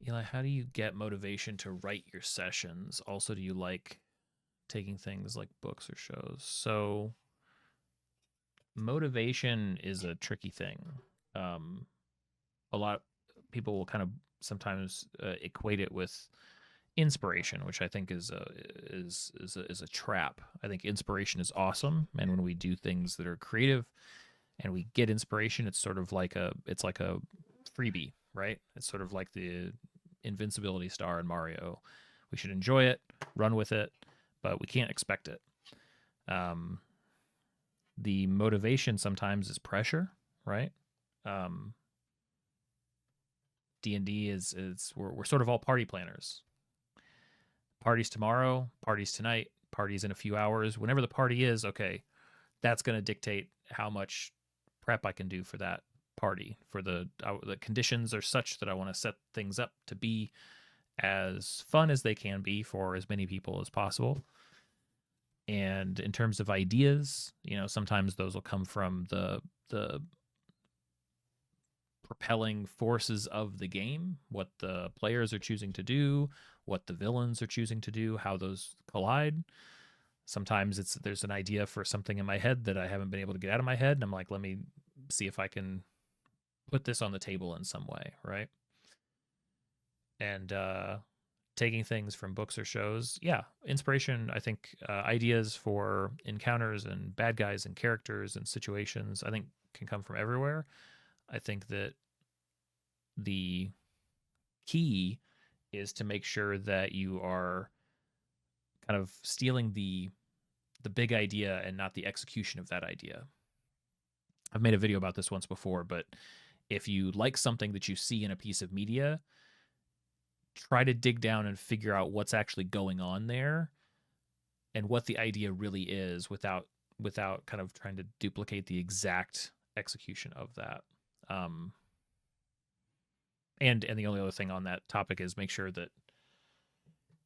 Eli, how do you get motivation to write your sessions? Also, do you like taking things like books or shows? So, motivation is a tricky thing. Um, a lot of people will kind of sometimes equate it with inspiration, which I think is a trap. I think inspiration is awesome, and when we do things that are creative and we get inspiration, it's like a freebie, right? It's sort of like the invincibility star in Mario. We should enjoy it, run with it, but we can't expect it. Um, the motivation sometimes is pressure, right? Um, D&D is we're sort of all party planners. Parties tomorrow, parties tonight, parties in a few hours. Whenever the party is, okay, that's going to dictate how much prep I can do for that party. For the conditions are such that I want to set things up to be as fun as they can be for as many people as possible. And in terms of ideas, sometimes those will come from the propelling forces of the game, what the players are choosing to do, what the villains are choosing to do, how those collide. Sometimes there's an idea for something in my head that I haven't been able to get out of my head, and I'm like, let me see if I can put this on the table in some way, right? And taking things from books or shows, yeah, inspiration. I think ideas for encounters and bad guys and characters and situations, I think can come from everywhere. I think that the key is to make sure that you are kind of stealing the big idea and not the execution of that idea. I've made a video about this once before, but if you like something that you see in a piece of media, try to dig down and figure out what's actually going on there and what the idea really is without kind of trying to duplicate the exact execution of that. Um, and the only other thing on that topic is make sure that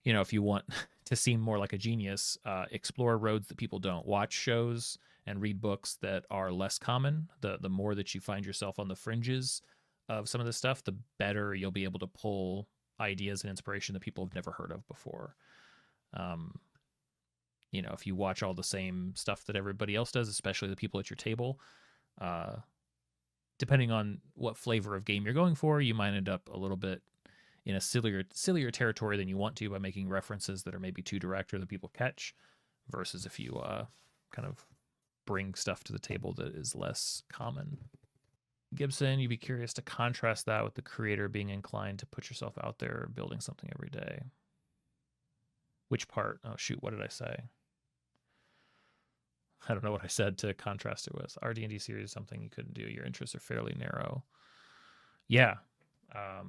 if you want to seem more like a genius, explore roads that people don't. Watch shows and read books that are less common. The more that you find yourself on the fringes of some of this stuff, the better you'll be able to pull ideas and inspiration that people have never heard of before. Um, if you watch all the same stuff that everybody else does, especially the people at your table, uh, depending on what flavor of game you're going for, you might end up a little bit in a sillier territory than you want to by making references that are maybe too direct or that people catch, versus if you kind of bring stuff to the table that is less common. Gibson, you'd be curious to contrast that with the creator being inclined to put yourself out there building something every day. Which part? Oh, shoot, what did I say? I don't know what I said to contrast it with. Our D&D series is something you couldn't do. Your interests are fairly narrow. Yeah. I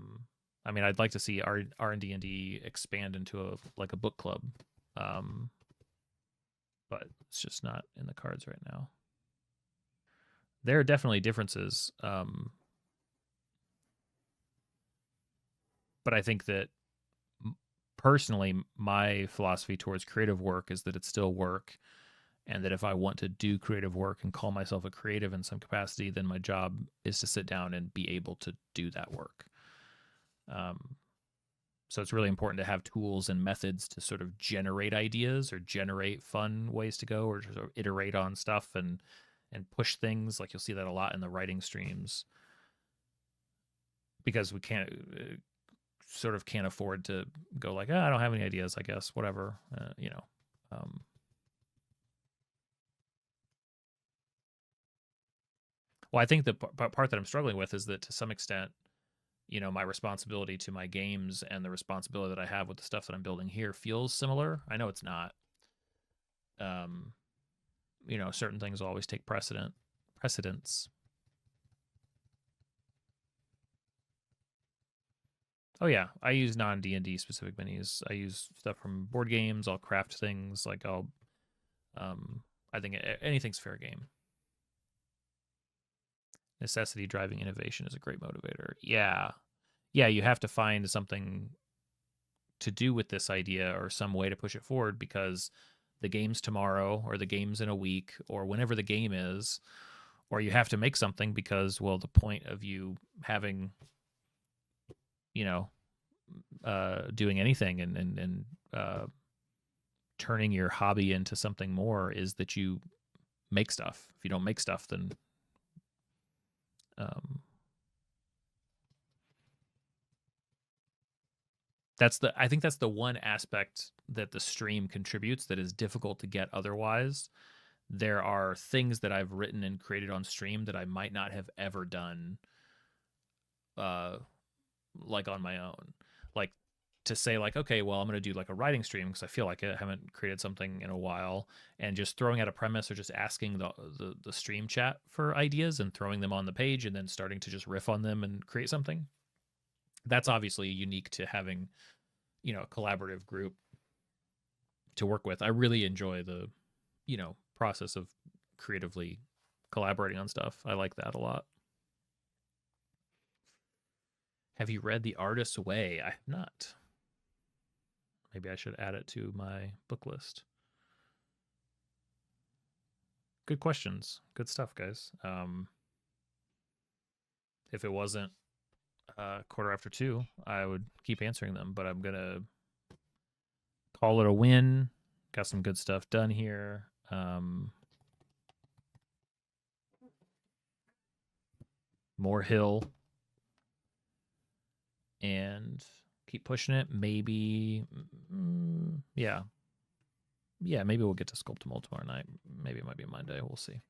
mean, I'd like to see R and D expand into a book club, but it's just not in the cards right now. There are definitely differences, but I think that personally, my philosophy towards creative work is that it's still work, and that if I want to do creative work and call myself a creative in some capacity, then my job is to sit down and be able to do that work. So it's really important to have tools and methods to sort of generate ideas or generate fun ways to go, or sort of iterate on stuff and push things. Like you'll see that a lot in the writing streams, because we can't afford to go like, I don't have any ideas, I guess, whatever, Well, I think the part that I'm struggling with is that to some extent, my responsibility to my games and the responsibility that I have with the stuff that I'm building here feels similar. I know it's not. Certain things will always take precedence. Oh yeah, I use non D&D specific minis. I use stuff from board games. I'll craft things like I think anything's fair game. Necessity driving innovation is a great motivator. Yeah, you have to find something to do with this idea or some way to push it forward, because the game's tomorrow or the game's in a week or whenever the game is, or you have to make something because, well, the point of you having doing anything and turning your hobby into something more is that you make stuff. If you don't make stuff, then I think that's the one aspect that the stream contributes that is difficult to get otherwise. There are things that I've written and created on stream that I might not have ever done like on my own. Like to say like, okay, well, I'm going to do like a writing stream because I feel like I haven't created something in a while, and just throwing out a premise or just asking the stream chat for ideas and throwing them on the page and then starting to just riff on them and create something. That's obviously unique to having, a collaborative group to work with. I really enjoy the, process of creatively collaborating on stuff. I like that a lot. Have you read The Artist's Way? I have not. Maybe I should add it to my book list. Good questions. Good stuff, guys. If it wasn't 2:15, I would keep answering them, but I'm going to call it a win. Got some good stuff done here. More hill. And keep pushing it. Maybe, yeah. Yeah, maybe we'll get to Sculptamold tomorrow night. Maybe it might be Monday. We'll see.